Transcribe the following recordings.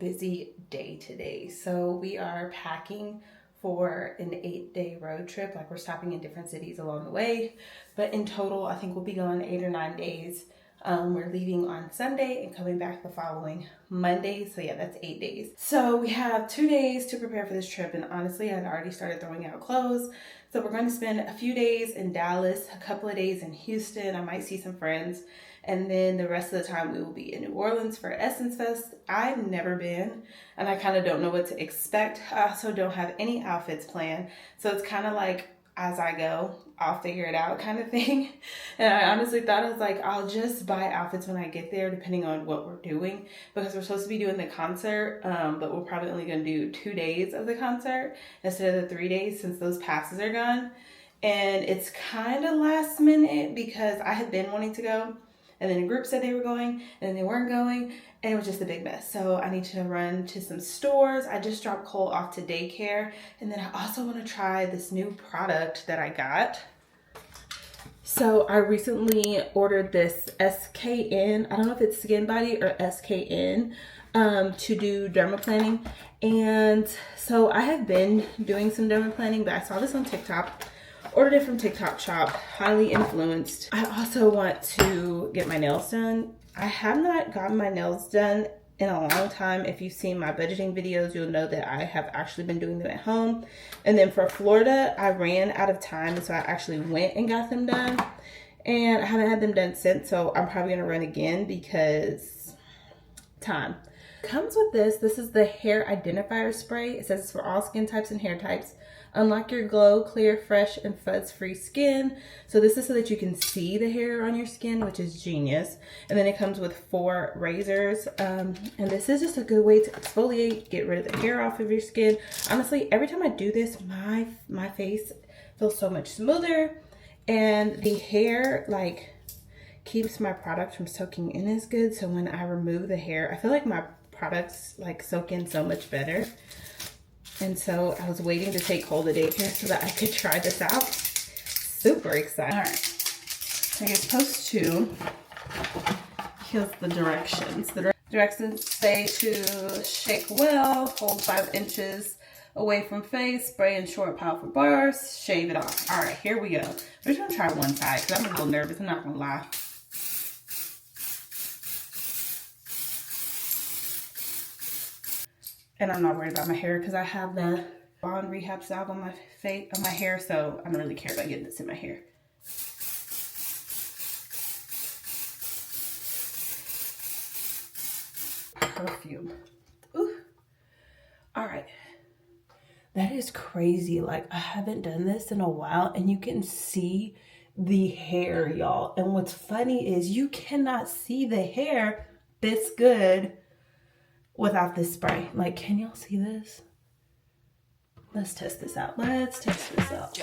busy day today. So we are packing for an 8-day road trip. Like, we're stopping in different cities along the way, but in total I think we'll be gone 8 or 9 days. We're leaving on Sunday and coming back the following Monday. So yeah, that's 8 days. So we have 2 days to prepare for this trip, and honestly I've already started throwing out clothes. So we're going to spend a few days in Dallas, a couple of days in Houston. I might see some friends, and then the rest of the time we will be in New Orleans for Essence Fest. I've never been, and I kind of don't know what to expect. I also don't have any outfits planned, so it's kind of like as I go, I'll figure it out kind of thing. And I honestly thought, I was like, I'll just buy outfits when I get there, depending on what we're doing, because we're supposed to be doing the concert, but we're probably only going to do 2 days of the concert instead of the 3 days, since those passes are gone. And it's kind of last minute because I had been wanting to go, and then a group said they were going, and then they weren't going, and it was just a big mess. So I need to run to some stores. I just dropped Cole off to daycare, and then I also want to try this new product that I got. So I recently ordered this SKN, I don't know if it's Skin Body or SKN, to do derma-planning. And so I have been doing some derma-planning, but I saw this on TikTok. Ordered it from TikTok shop, highly influenced. I also want to get my nails done. I have not gotten my nails done in a long time. If you've seen my budgeting videos, you'll know that I have actually been doing them at home. And then for Florida, I ran out of time, so I actually went and got them done. And I haven't had them done since, so I'm probably gonna run again because time. Comes with this. This is the hair identifier spray. It says it's for all skin types and hair types. Unlock your glow, clear, fresh, and fuzz-free skin. So this is so that you can see the hair on your skin, which is genius. And then it comes with 4 razors. And this is just a good way to exfoliate, get rid of the hair off of your skin. Honestly, every time I do this, my face feels so much smoother. And the hair, like, keeps my product from soaking in as good. So when I remove the hair, I feel like my products, like, soak in so much better. And so I was waiting to take hold of daycare so that I could try this out. Super excited. All right, so you're supposed to, here's the directions. The directions say to shake well, hold 5 inches away from face, spray in short, powerful bars, shave it off. All right, here we go. We're just gonna try one side because I'm a little nervous, I'm not gonna lie. And I'm not worried about my hair because I have the Bond Rehab salve on my face, on my hair, so I don't really care about getting this in my hair. Perfume. Ooh. All right. That is crazy. Like, I haven't done this in a while, and you can see the hair, y'all. And what's funny is you cannot see the hair this good without this spray. Like, can y'all see this? Let's test this out. Let's test this out.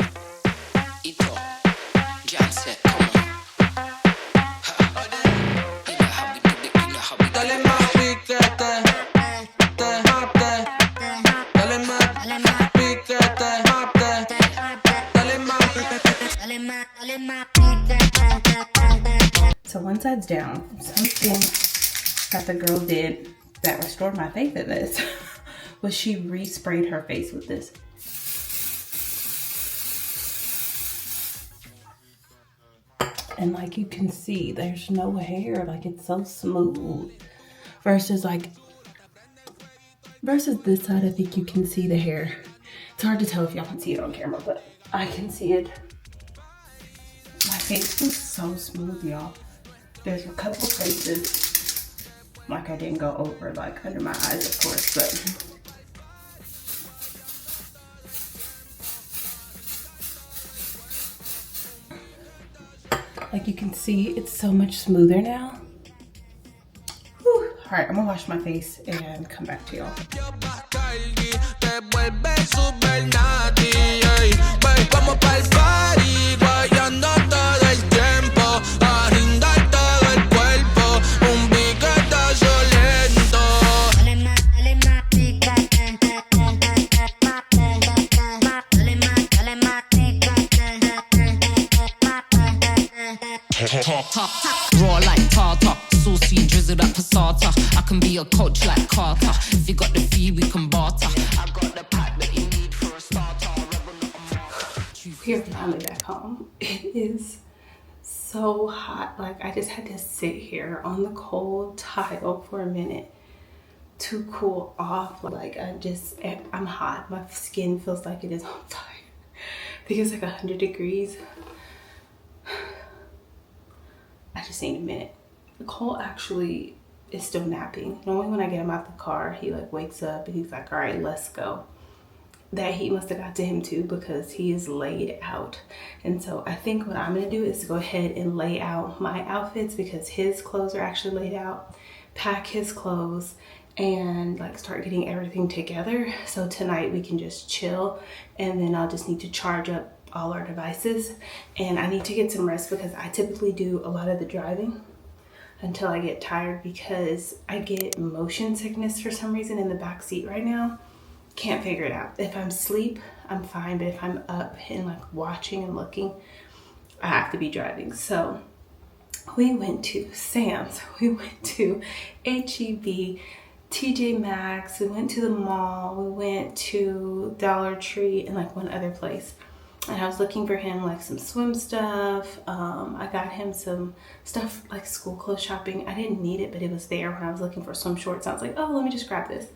So one side's down. Something that the girl did that restored my faith in this was she resprayed her face with this. And like you can see, there's no hair. Like, it's so smooth. Versus this side, I think you can see the hair. It's hard to tell if y'all can see it on camera, but I can see it. My face was so smooth, y'all. There's a couple places like I didn't go over, like under my eyes, of course, but like you can see, it's so much smoother now. Whew. All right, I'm gonna wash my face and come back to y'all. Raw like tartar, saucy, drizzle that passata. I can be a coach like Carter. If you got the fee, we can barter. I got the pack that you need for a starter. We are finally back home. It is so hot. Like, I just had to sit here on the cold tile for a minute to cool off. Like, I'm hot. My skin feels like it is on fire. I think it's like 100 degrees. I just need a minute. Nicole actually is still napping. Normally when I get him out the car, he like wakes up and he's like, all right, let's go. That heat must have got to him too, because he is laid out. And so I think what I'm gonna do is go ahead and lay out my outfits, because his clothes are actually laid out, pack his clothes, and like start getting everything together. So tonight we can just chill, and then I'll just need to charge up all our devices. And I need to get some rest, because I typically do a lot of the driving until I get tired, because I get motion sickness for some reason in the back seat right now. Can't figure it out. If I'm asleep, I'm fine, but if I'm up and like watching and looking, I have to be driving. So we went to Sam's, we went to HEB, TJ Maxx, we went to the mall, we went to Dollar Tree, and like one other place. And I was looking for him like some swim stuff. I got him some stuff like school clothes shopping. I didn't need it, but it was there when I was looking for swim shorts. I was like, oh, let me just grab this.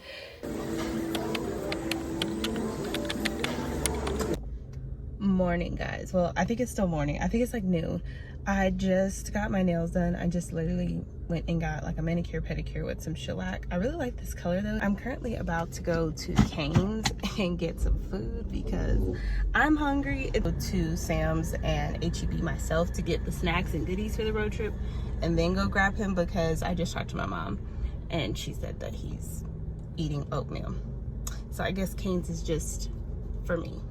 Morning, guys. Well, I think it's still morning. I think it's like noon. I just got my nails done. I just literally went and got like a manicure pedicure with some shellac. I really like this color though. I'm currently about to go to Cane's and get some food because I'm hungry. Go to Sam's and HEB myself to get the snacks and goodies for the road trip, and then go grab him because I just talked to my mom and she said that he's eating oatmeal. So I guess Cane's is just for me.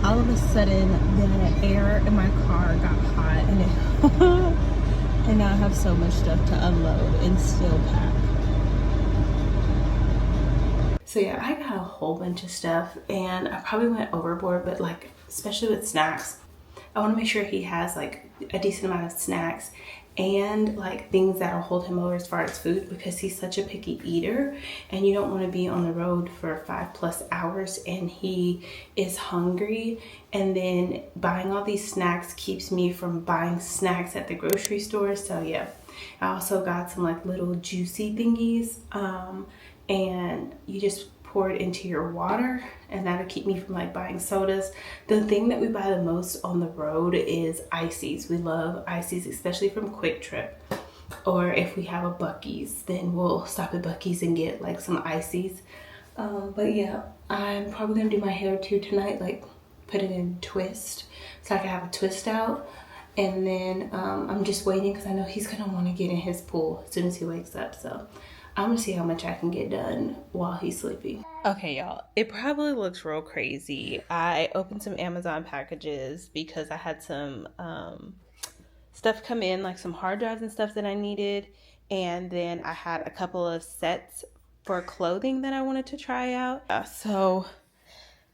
All of a sudden, the air in my car got hot, and and now I have so much stuff to unload and still pack. So yeah, I got a whole bunch of stuff, and I probably went overboard, but like, especially with snacks, I want to make sure he has like a decent amount of snacks and like things that'll hold him over as far as food, because he's such a picky eater, and you don't want to be on the road for 5+ hours and he is hungry, and then buying all these snacks keeps me from buying snacks at the grocery store. So yeah, I also got some like little juicy thingies, and you just pour it into your water, and that'll keep me from like buying sodas. The thing that we buy the most on the road is ices. We love ices, especially from Quick Trip, or if we have a Buc-ee's, then we'll stop at Buc-ee's and get like some ices. But yeah, I'm probably gonna do my hair too tonight, like put it in twist so I can have a twist out. And then I'm just waiting because I know he's gonna want to get in his pool as soon as he wakes up. So I'm gonna see how much I can get done while he's sleeping. Okay, y'all, it probably looks real crazy. I opened some Amazon packages because I had some stuff come in, like some hard drives and stuff that I needed. And then I had a couple of sets for clothing that I wanted to try out. So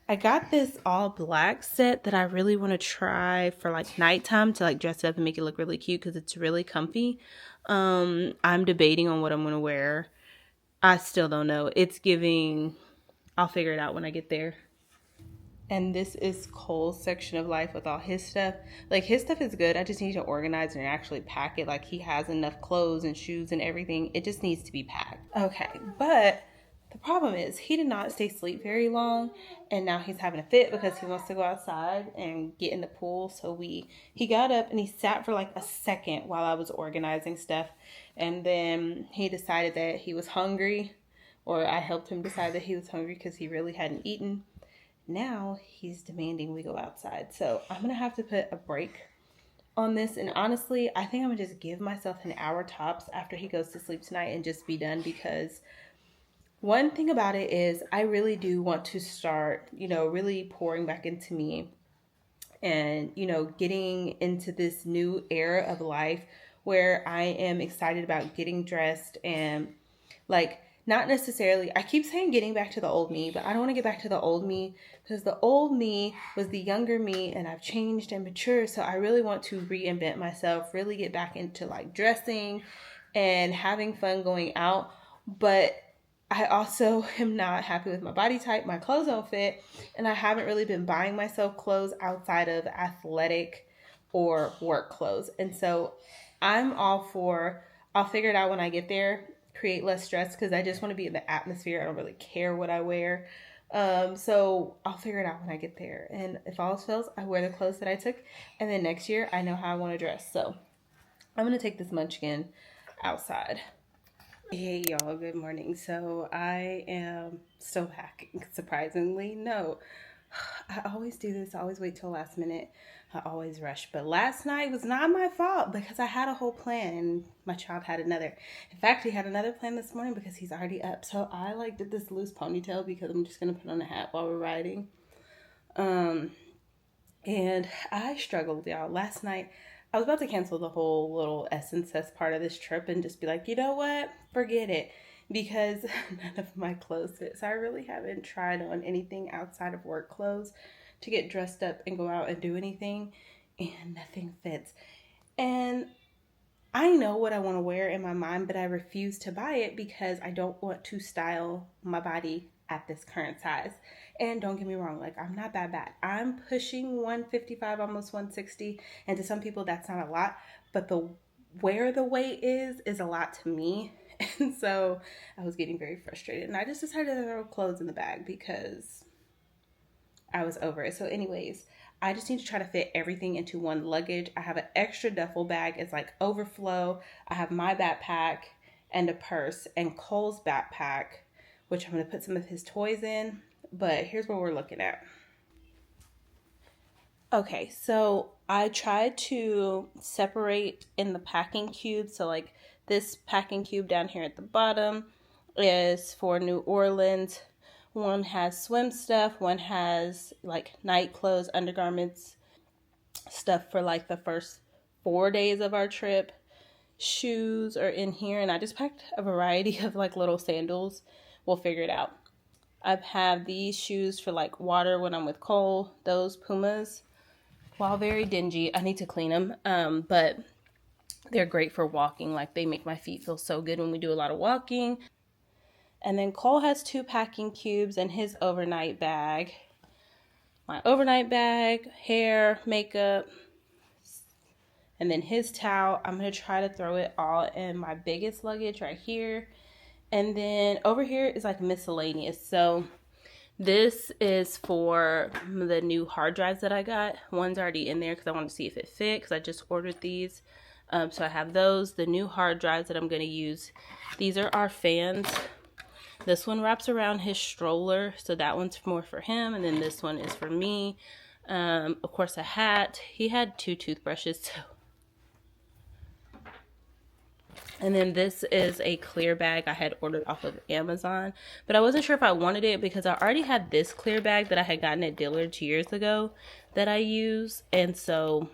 I got this all black set that I really want to try for like nighttime to like dress it up and make it look really cute because it's really comfy. I'm debating on what I'm going to wear. I still don't know. It's giving, I'll figure it out when I get there. And this is Cole's section of life with all his stuff. Like, his stuff is good. I just need to organize and actually pack it. Like, he has enough clothes and shoes and everything. It just needs to be packed. Okay, but the problem is he did not stay asleep very long, and now he's having a fit because he wants to go outside and get in the pool. So he got up and he sat for like a second while I was organizing stuff, and then he decided that he was hungry, or I helped him decide that he was hungry because he really hadn't eaten. Now he's demanding we go outside. So I'm gonna have to put a break on this, and honestly, I think I'm gonna just give myself an hour tops after he goes to sleep tonight and just be done, because One thing about it is I really do want to start, really pouring back into me and, getting into this new era of life where I am excited about getting dressed and like not necessarily, I keep saying getting back to the old me, but I don't want to get back to the old me because the old me was the younger me and I've changed and matured. So I really want to reinvent myself, really get back into like dressing and having fun going out. But I also am not happy with my body type. My clothes don't fit, and I haven't really been buying myself clothes outside of athletic or work clothes. And so I'm all for, I'll figure it out when I get there, create less stress because I just want to be in the atmosphere. I don't really care what I wear. So I'll figure it out when I get there. And if all else fails, I wear the clothes that I took. And then next year, I know how I want to dress. So I'm going to take this munchkin outside. Hey y'all, good morning. So I am still packing, surprisingly. No, I always do this. I always wait till last minute. I always rush. But last night was not my fault because I had a whole plan and my child had another. In fact, he had another plan this morning because he's already up. So I did this loose ponytail because I'm just going to put on a hat while we're riding. And I struggled, y'all. Last night, I was about to cancel the whole little Essence as part of this trip and just be like, you know what? Forget it. Because none of my clothes fit. So I really haven't tried on anything outside of work clothes to get dressed up and go out and do anything. And nothing fits. And I know what I want to wear in my mind, but I refuse to buy it because I don't want to style my body at this current size. And don't get me wrong, I'm not that bad. I'm pushing 155, almost 160. And to some people, that's not a lot. But where the weight is a lot to me. And so I was getting very frustrated. And I just decided to throw clothes in the bag because I was over it. So anyways, I just need to try to fit everything into one luggage. I have an extra duffel bag. It's overflow. I have my backpack and a purse and Cole's backpack, which I'm going to put some of his toys in. But here's what we're looking at. Okay, so I tried to separate in the packing cube. So this packing cube down here at the bottom is for New Orleans. One has swim stuff. One has night clothes, undergarments, stuff for the first 4 days of our trip. Shoes are in here. And I just packed a variety of little sandals. We'll figure it out. I have these shoes for water when I'm with Cole. Those Pumas, while very dingy, I need to clean them. But they're great for walking. They make my feet feel so good when we do a lot of walking. And then Cole has 2 packing cubes and his overnight bag. My overnight bag, hair, makeup, and then his towel. I'm going to try to throw it all in my biggest luggage right here. And then over here is miscellaneous. So this is for the new hard drives that I got. One's already in there because I wanted to see if it fit because I just ordered these. So I have those, the new hard drives that I'm going to use. These are our fans. This one wraps around his stroller. So that one's more for him. And then this one is for me. Of course, a hat. He had 2 toothbrushes too. And then this is a clear bag I had ordered off of Amazon. But I wasn't sure if I wanted it because I already had this clear bag that I had gotten at Dillard's years ago that I use. And so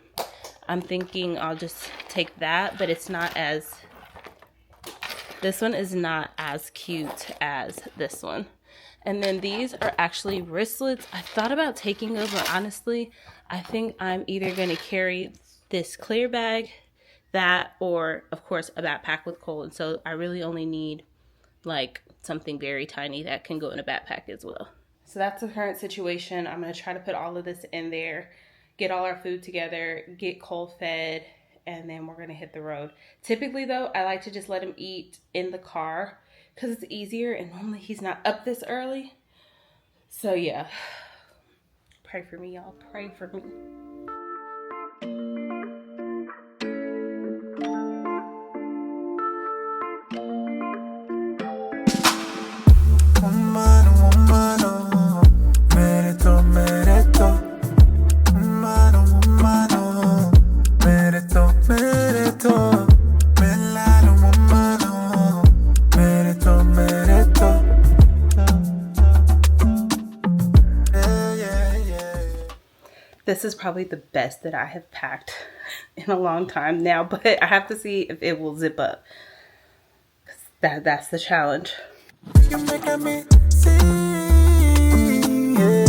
I'm thinking I'll just take that. But it's not as... This one is not as cute as this one. And then these are actually wristlets. I thought about taking those, but honestly, I think I'm either going to carry this clear bag, that, or of course a backpack with Cole. And so I really only need something very tiny that can go in a backpack as well. So that's the current situation. I'm going to try to put all of this in there, get all our food together, get Cole fed, and then we're going to hit the road. Typically though, I like to just let him eat in the car because it's easier, and normally he's not up this early. So yeah, pray for me, y'all. Pray for me. this is probably the best that I have packed in a long time now, but I have to see if it will zip up. That's the challenge. You're making me see, yeah.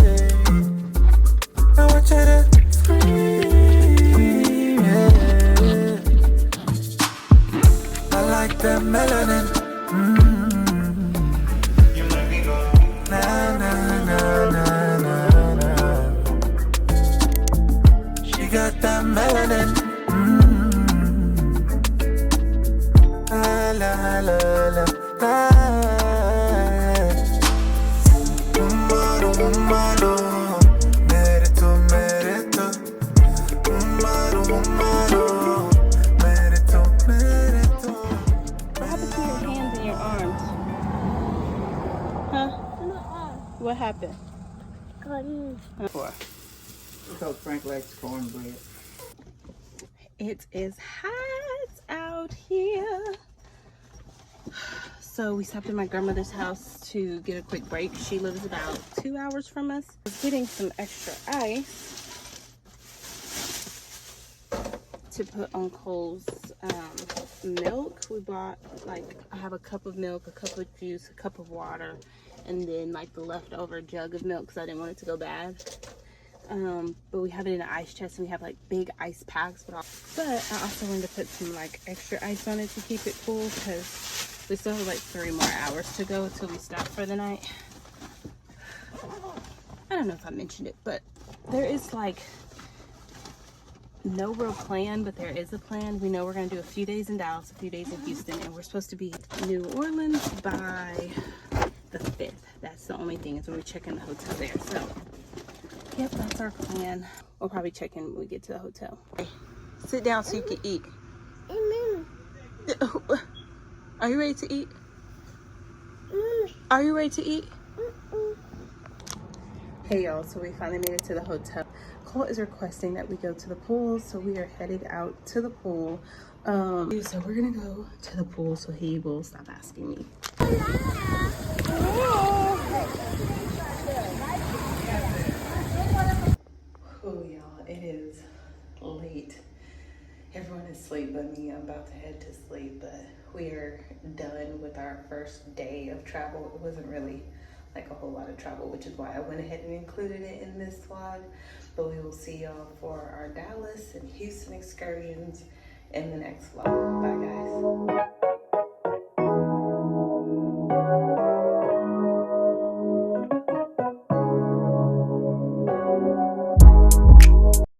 I want you to free, yeah. I like that melanin. You let me go. Na na na na na na. She got that melanin. La la la la. What happened? Because Frank likes cornbread. It is hot out here. So we stopped at my grandmother's house to get a quick break. She lives about 2 hours from us. I was getting some extra ice to put on Cole's milk. We bought, like, I have a cup of milk, a cup of juice, a cup of water, and then like the leftover jug of milk because I didn't want it to go bad. But we have it in an ice chest, and we have like big ice packs. But I also wanted to put some like extra ice on it to keep it cool because we still have like 3 more hours to go until we stop for the night. I don't know if I mentioned it, but there is like no real plan, but there is a plan. We know we're going to do a few days in Dallas, a few days in Houston, and we're supposed to be in New Orleans by the 5th. That's the only thing, is when we check in the hotel there. So yep, that's our plan. We'll probably check in when we get to the hotel. Okay. Sit down so you can eat. Are you ready to eat? Are you ready to eat? Hey y'all, so we finally made it to the hotel. Cole is requesting that we go to the pool, so we are headed out to the pool. So we're gonna go to the pool so he will stop asking me. Oh y'all, it is late. Everyone is asleep but me. I'm about to head to sleep, but we are done with our first day of travel. It wasn't really like a whole lot of travel, which is why I went ahead and included it in this vlog. But we will see y'all for our Dallas and Houston excursions in the next vlog. Bye guys.